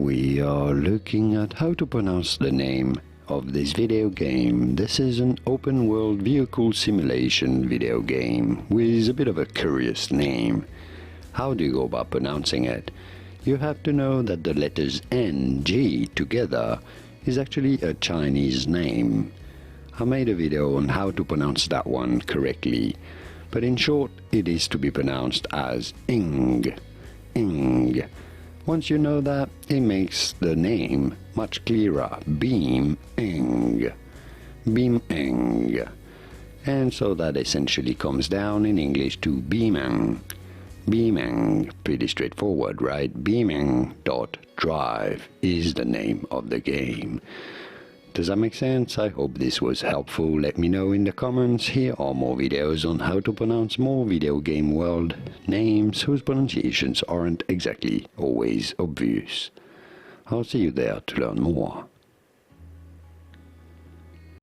we are looking at how to pronounce the name of this video game. This is an open world vehicle simulation video game with a bit of a curious name. How do you go about pronouncing it? You have to know that the letters N, G together is actually a Chinese name. I made a video on how to pronounce that one correctly, but in short it is to be pronounced as ing, ing. Once you know that, it makes the name much clearer. BeamNG, BeamNG. And so that essentially comes down in English to BeamNG. BeamNG, pretty straightforward, right? BeamNG.drive is the name of the game. Does that make sense? I hope this was helpful. Let me know in the comments. Here are more videos on how to pronounce more video game world names whose pronunciations aren't exactly always obvious. I'll see you there to learn more.